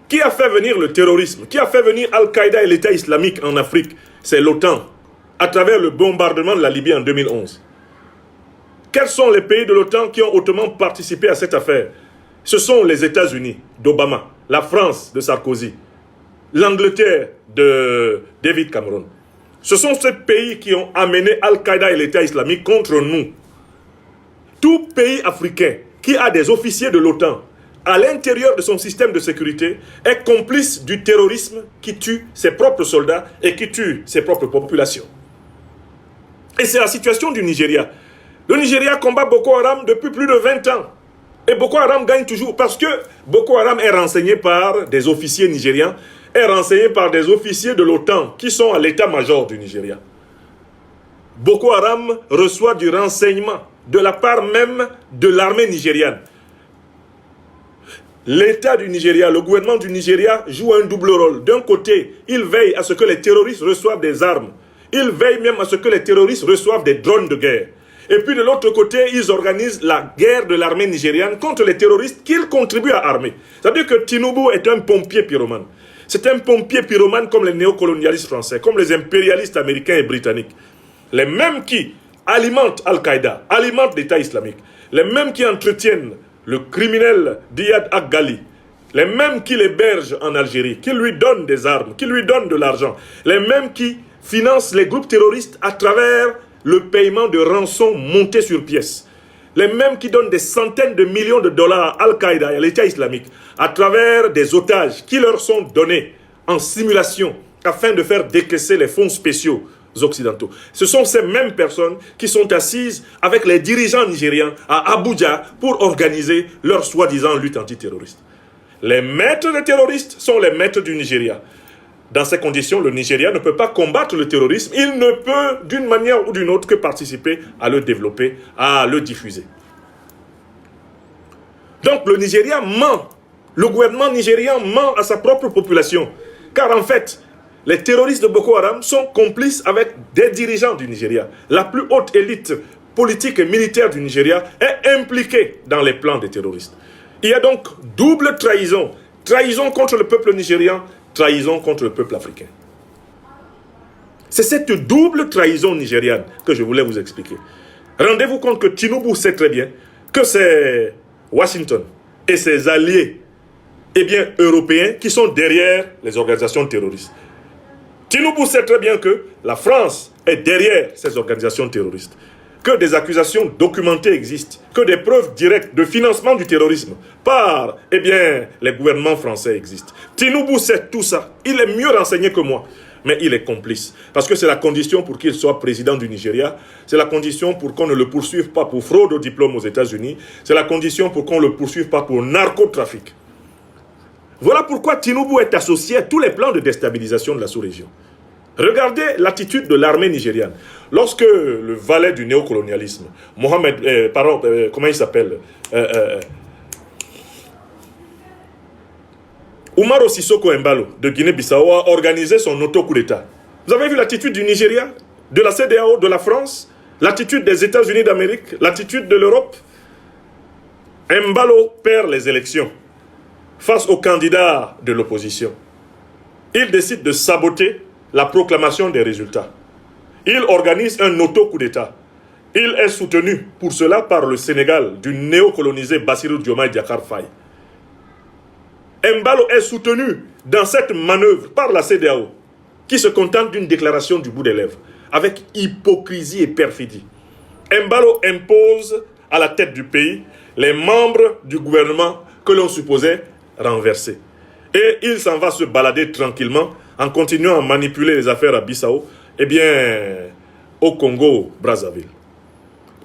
Qui a fait venir le terrorisme? Qui a fait venir Al-Qaïda et l'État islamique en Afrique? C'est l'OTAN, à travers le bombardement de la Libye en 2011. Quels sont les pays de l'OTAN qui ont hautement participé à cette affaire? Ce sont les États-Unis d'Obama, la France de Sarkozy, l'Angleterre de David Cameron. Ce sont ces pays qui ont amené Al-Qaïda et l'État islamique contre nous. Tout pays africain qui a des officiers de l'OTAN à l'intérieur de son système de sécurité est complice du terrorisme qui tue ses propres soldats et qui tue ses propres populations. Et c'est la situation du Nigeria. Le Nigeria combat Boko Haram depuis plus de 20 ans. Et Boko Haram gagne toujours parce que Boko Haram est renseigné par des officiers nigérians, est renseigné par des officiers de l'OTAN qui sont à l'état-major du Nigeria. Boko Haram reçoit du renseignement de la part même de l'armée nigériane. L'État du Nigeria, le gouvernement du Nigeria joue un double rôle. D'un côté, il veille à ce que les terroristes reçoivent des armes. Il veille même à ce que les terroristes reçoivent des drones de guerre. Et puis de l'autre côté, ils organisent la guerre de l'armée nigériane contre les terroristes qu'ils contribuent à armer. C'est-à-dire que Tinubu est un pompier pyromane. C'est un pompier pyromane comme les néocolonialistes français, comme les impérialistes américains et britanniques. Les mêmes qui alimentent Al-Qaïda, alimentent l'État islamique. Les mêmes qui entretiennent le criminel Diyad Aghali, les mêmes qui l'hébergent en Algérie, qui lui donnent des armes, qui lui donnent de l'argent, les mêmes qui financent les groupes terroristes à travers le paiement de rançons montées sur pièces, les mêmes qui donnent des centaines de millions de dollars à Al-Qaïda et à l'État islamique à travers des otages qui leur sont donnés en simulation afin de faire décaisser les fonds spéciaux occidentaux. Ce sont ces mêmes personnes qui sont assises avec les dirigeants nigérians à Abuja pour organiser leur soi-disant lutte antiterroriste. Les maîtres des terroristes sont les maîtres du Nigeria. Dans ces conditions, le Nigeria ne peut pas combattre le terrorisme. Il ne peut, d'une manière ou d'une autre, que participer à le développer, à le diffuser. Donc le Nigeria ment. Le gouvernement nigérian ment à sa propre population. Car en fait, les terroristes de Boko Haram sont complices avec des dirigeants du Nigeria. La plus haute élite politique et militaire du Nigeria est impliquée dans les plans des terroristes. Il y a donc double trahison. Trahison contre le peuple nigérian, trahison contre le peuple africain. C'est cette double trahison nigériane que je voulais vous expliquer. Rendez-vous compte que Tinubu sait très bien que c'est Washington et ses alliés européens qui sont derrière les organisations terroristes. Tinubu sait très bien que la France est derrière ces organisations terroristes, que des accusations documentées existent, que des preuves directes de financement du terrorisme par les gouvernements français existent. Tinubu sait tout ça. Il est mieux renseigné que moi, mais il est complice. Parce que c'est la condition pour qu'il soit président du Nigeria, c'est la condition pour qu'on ne le poursuive pas pour fraude au diplôme aux États-Unis, c'est la condition pour qu'on ne le poursuive pas pour narcotrafic. Voilà pourquoi Tinubu est associé à tous les plans de déstabilisation de la sous-région. Regardez l'attitude de l'armée nigériane. Lorsque le valet du néocolonialisme, comment il s'appelle Umaro Sissoko Embalo de Guinée-Bissau a organisé son auto-coup d'État. Vous avez vu l'attitude du Nigeria, de la CEDEAO, de la France, l'attitude des États-Unis d'Amérique, l'attitude de l'Europe. Embalo perd les élections face aux candidats de l'opposition. Il décide de saboter la proclamation des résultats. Il organise un auto-coup d'État. Il est soutenu pour cela par le Sénégal du néocolonisé Bassirou Diomaye Diakhar Faye. Embalo est soutenu dans cette manœuvre par la CEDEAO qui se contente d'une déclaration du bout des lèvres avec hypocrisie et perfidie. Embalo impose à la tête du pays les membres du gouvernement que l'on supposait renversés. Et il s'en va se balader tranquillement en continuant à manipuler les affaires à Bissau, au Congo-Brazzaville.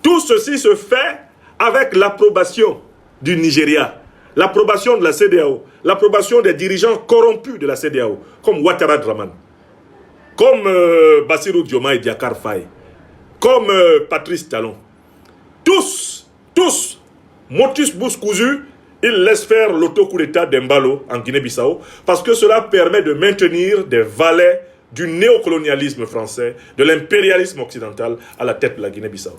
Tout ceci se fait avec l'approbation du Nigeria, l'approbation de la CEDEAO, l'approbation des dirigeants corrompus de la CEDEAO, comme Ouattara Draman, comme Bassirou Diomaye Diakhar Faye, comme Patrice Talon. Tous, motus bouche cousue, ils laissent faire l'auto-coup d'État d'Embalo en Guinée-Bissau parce que cela permet de maintenir des valets du néocolonialisme français, de l'impérialisme occidental à la tête de la Guinée-Bissau.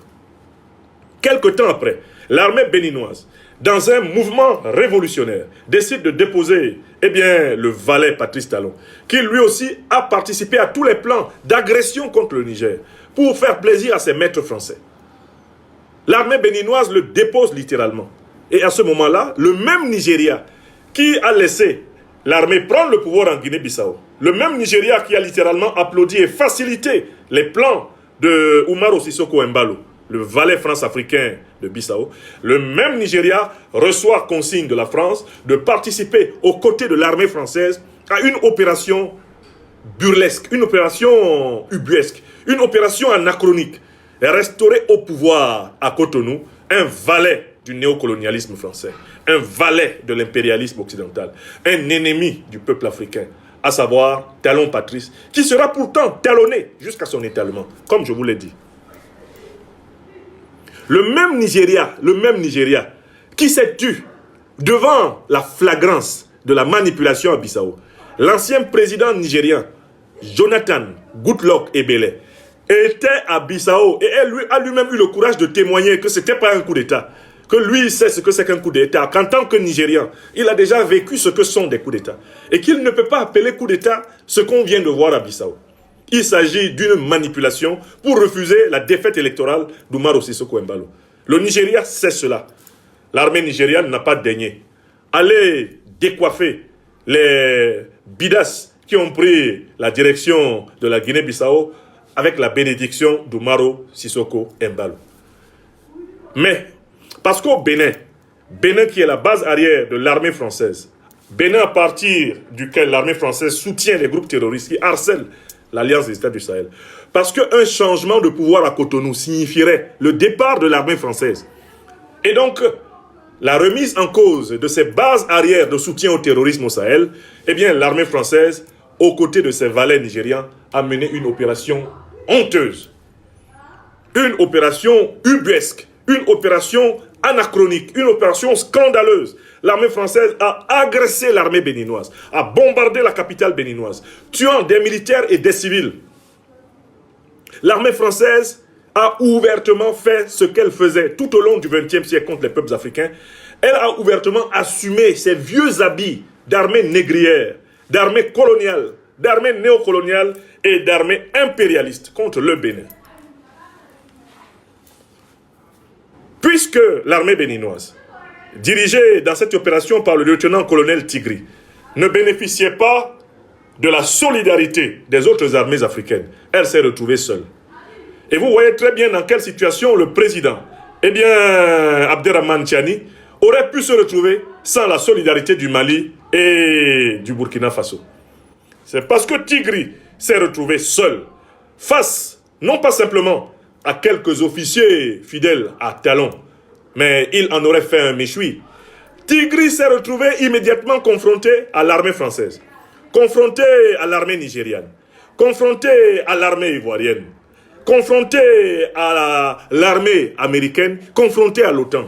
Quelque temps après, l'armée béninoise dans un mouvement révolutionnaire, décide de déposer le valet Patrice Talon, qui lui aussi a participé à tous les plans d'agression contre le Niger, pour faire plaisir à ses maîtres français. L'armée béninoise le dépose littéralement. Et à ce moment-là, le même Nigeria qui a laissé l'armée prendre le pouvoir en Guinée-Bissau, le même Nigeria qui a littéralement applaudi et facilité les plans de Umaro Sissoko Embalo, le valet france-africain de Bissau, le même Nigeria reçoit consigne de la France de participer aux côtés de l'armée française à une opération burlesque, une opération ubuesque, une opération anachronique, et restaurer au pouvoir à Cotonou un valet du néocolonialisme français, un valet de l'impérialisme occidental, un ennemi du peuple africain, à savoir Talon Patrice, qui sera pourtant talonné jusqu'à son étalement, comme je vous l'ai dit. Le même Nigeria qui s'est tu devant la flagrance de la manipulation à Bissau, l'ancien président nigérien, Jonathan Goodluck Ebele, était à Bissau et lui a lui-même eu le courage de témoigner que ce n'était pas un coup d'État, que lui sait ce que c'est qu'un coup d'État, qu'en tant que Nigérian, il a déjà vécu ce que sont des coups d'État, et qu'il ne peut pas appeler coup d'État ce qu'on vient de voir à Bissau. Il s'agit d'une manipulation pour refuser la défaite électorale d'Umaro Sissoko Embalo. Le Nigeria sait cela. L'armée nigériane n'a pas daigné aller décoiffer les bidas qui ont pris la direction de la Guinée-Bissau avec la bénédiction d'Umaro Sissoko Embalo. Mais, parce qu'au Bénin qui est la base arrière de l'armée française, Bénin à partir duquel l'armée française soutient les groupes terroristes qui harcèlent l'Alliance des États du Sahel, parce qu'un changement de pouvoir à Cotonou signifierait le départ de l'armée française. Et donc, la remise en cause de ces bases arrières de soutien au terrorisme au Sahel, l'armée française, aux côtés de ses valets nigérians, a mené une opération honteuse, une opération ubuesque, une opération anachronique, une opération scandaleuse. L'armée française a agressé l'armée béninoise, a bombardé la capitale béninoise, tuant des militaires et des civils. L'armée française a ouvertement fait ce qu'elle faisait tout au long du XXe siècle contre les peuples africains. Elle a ouvertement assumé ses vieux habits d'armée négrière, d'armée coloniale, d'armée néocoloniale et d'armée impérialiste contre le Bénin. Puisque l'armée béninoise, dirigée dans cette opération par le lieutenant-colonel Tigri, ne bénéficiait pas de la solidarité des autres armées africaines, elle s'est retrouvée seule. Et vous voyez très bien dans quelle situation le président, Abderrahmane Tiani, aurait pu se retrouver sans la solidarité du Mali et du Burkina Faso. C'est parce que Tigri s'est retrouvé seul, face, non pas simplement à quelques officiers fidèles à Talon, mais il en aurait fait un méchoui. Tigri s'est retrouvé immédiatement confronté à l'armée française, confronté à l'armée nigériane, confronté à l'armée ivoirienne, confronté à l'armée américaine, confronté à l'OTAN.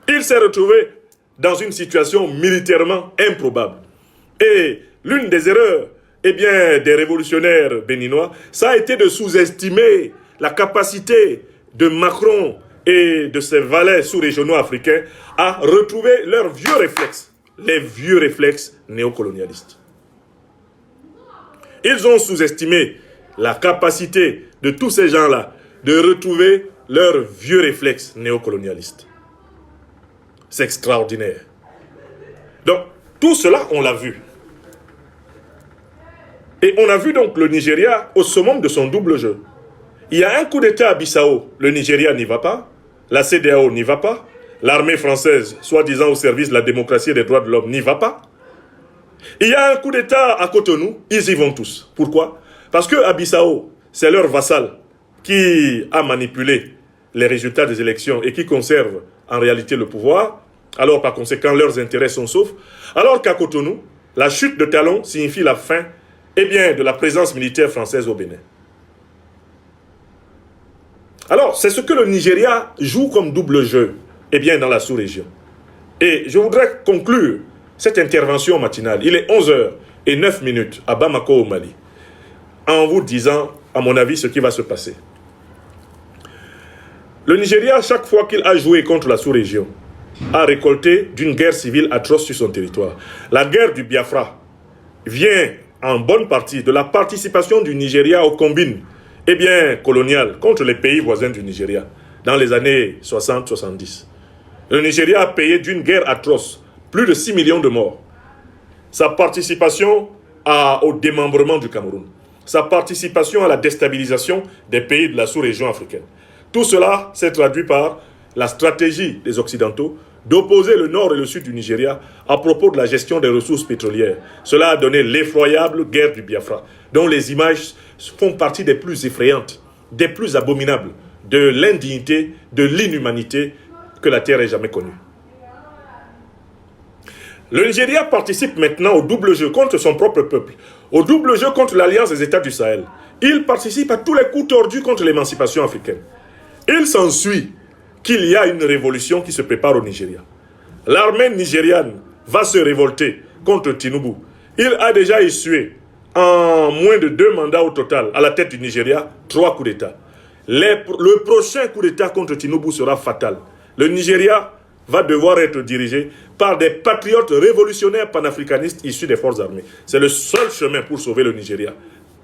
Il s'est retrouvé dans une situation militairement improbable. Et l'une des erreurs des révolutionnaires béninois, ça a été de sous-estimer la capacité de Macron et de ses valets sous-régionaux africains à retrouver leurs vieux réflexes, les vieux réflexes néocolonialistes. Ils ont sous-estimé la capacité de tous ces gens-là de retrouver leurs vieux réflexes néocolonialistes. C'est extraordinaire. Donc, tout cela, on l'a vu. Et on a vu donc le Nigeria au summum de son double jeu. Il y a un coup d'État à Bissau, le Nigeria n'y va pas, la CEDEAO n'y va pas, l'armée française, soi-disant au service de la démocratie et des droits de l'homme, n'y va pas. Il y a un coup d'État à Cotonou, ils y vont tous. Pourquoi? Parce qu'à Bissau, c'est leur vassal qui a manipulé les résultats des élections et qui conserve en réalité le pouvoir, alors par conséquent leurs intérêts sont saufs, alors qu'à Cotonou, la chute de Talon signifie la fin de la présence militaire française au Bénin. Alors, c'est ce que le Nigeria joue comme double jeu, dans la sous-région. Et je voudrais conclure cette intervention matinale. Il est 11h09 à Bamako, au Mali, en vous disant, à mon avis, ce qui va se passer. Le Nigeria, chaque fois qu'il a joué contre la sous-région, a récolté d'une guerre civile atroce sur son territoire. La guerre du Biafra vient en bonne partie de la participation du Nigeria aux combines coloniales contre les pays voisins du Nigeria dans les années 60-70. Le Nigeria a payé d'une guerre atroce plus de 6 millions de morts. Sa participation au démembrement du Cameroun, sa participation à la déstabilisation des pays de la sous-région africaine. Tout cela s'est traduit par la stratégie des Occidentaux d'opposer le nord et le sud du Nigeria à propos de la gestion des ressources pétrolières. Cela a donné l'effroyable guerre du Biafra, dont les images font partie des plus effrayantes, des plus abominables, de l'indignité, de l'inhumanité que la terre ait jamais connue. Le Nigeria participe maintenant au double jeu contre son propre peuple, au double jeu contre l'Alliance des États du Sahel. Il participe à tous les coups tordus contre l'émancipation africaine. Il s'ensuit qu'il y a une révolution qui se prépare au Nigeria. L'armée nigériane va se révolter contre Tinubu. Il a déjà essuyé, en moins de 2 mandats au total, à la tête du Nigeria, 3 coups d'État. Le prochain coup d'État contre Tinubu sera fatal. Le Nigeria va devoir être dirigé par des patriotes révolutionnaires panafricanistes issus des forces armées. C'est le seul chemin pour sauver le Nigeria.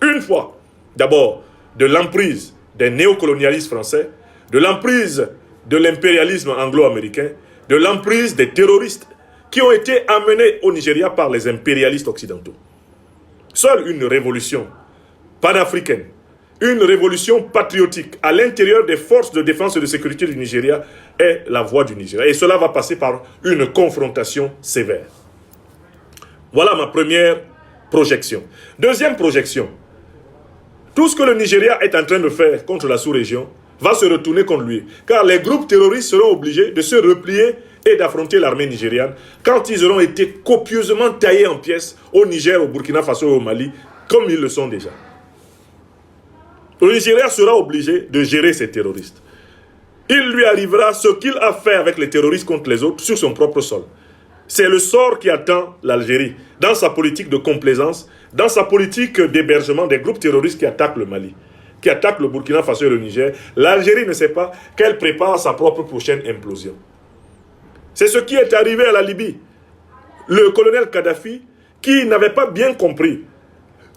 Une fois, d'abord, de l'emprise des néocolonialistes français, de l'emprise de l'impérialisme anglo-américain, de l'emprise des terroristes qui ont été amenés au Nigeria par les impérialistes occidentaux. Seule une révolution panafricaine, une révolution patriotique à l'intérieur des forces de défense et de sécurité du Nigeria est la voie du Nigeria. Et cela va passer par une confrontation sévère. Voilà ma première projection. Deuxième projection. Tout ce que le Nigeria est en train de faire contre la sous-région va se retourner contre lui. Car les groupes terroristes seront obligés de se replier et d'affronter l'armée nigériane quand ils auront été copieusement taillés en pièces au Niger, au Burkina Faso et au Mali, comme ils le sont déjà. Le Nigeria sera obligé de gérer ces terroristes. Il lui arrivera ce qu'il a fait avec les terroristes contre les autres sur son propre sol. C'est le sort qui attend l'Algérie dans sa politique de complaisance, dans sa politique d'hébergement des groupes terroristes qui attaquent le Mali, qui attaquent le Burkina Faso et le Niger. L'Algérie ne sait pas qu'elle prépare sa propre prochaine implosion. C'est ce qui est arrivé à la Libye. Le colonel Kadhafi, qui n'avait pas bien compris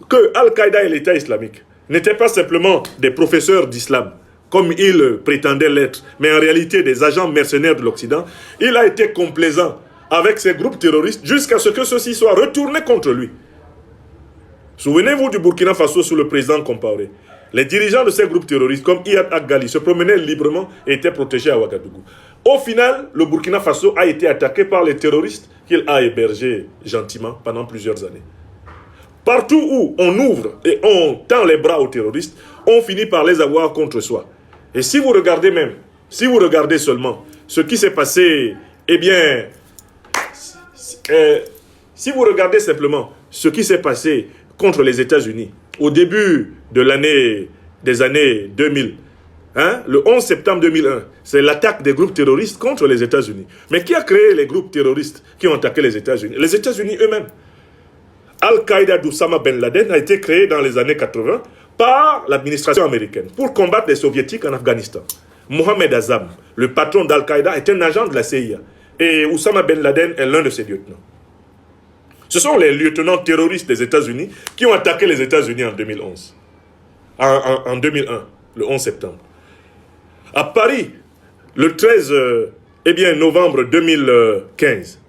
que Al-Qaïda et l'État islamique n'étaient pas simplement des professeurs d'islam, comme il prétendait l'être, mais en réalité des agents mercenaires de l'Occident, il a été complaisant avec ces groupes terroristes jusqu'à ce que ceux-ci soient retournés contre lui. Souvenez-vous du Burkina Faso sous le président Compaoré. Les dirigeants de ces groupes terroristes, comme Iyad Aghali, se promenaient librement et étaient protégés à Ouagadougou. Au final, le Burkina Faso a été attaqué par les terroristes qu'il a hébergés gentiment pendant plusieurs années. Partout où on ouvre et on tend les bras aux terroristes, on finit par les avoir contre soi. Et si vous regardez si vous regardez seulement ce qui s'est passé, si vous regardez simplement ce qui s'est passé contre les États-Unis au début des années 2000, le 11 septembre 2001, c'est l'attaque des groupes terroristes contre les États-Unis. Mais qui a créé les groupes terroristes qui ont attaqué les États-Unis? Les États-Unis eux-mêmes. Al-Qaïda d'Oussama Ben Laden a été créé dans les années 80 par l'administration américaine pour combattre les soviétiques en Afghanistan. Mohamed Azam, le patron d'Al-Qaïda, est un agent de la CIA et Oussama Ben Laden est l'un de ses lieutenants. Ce sont les lieutenants terroristes des États-Unis qui ont attaqué les États-Unis en 2011. En 2001, le 11 septembre. À Paris, le 13 novembre 2015,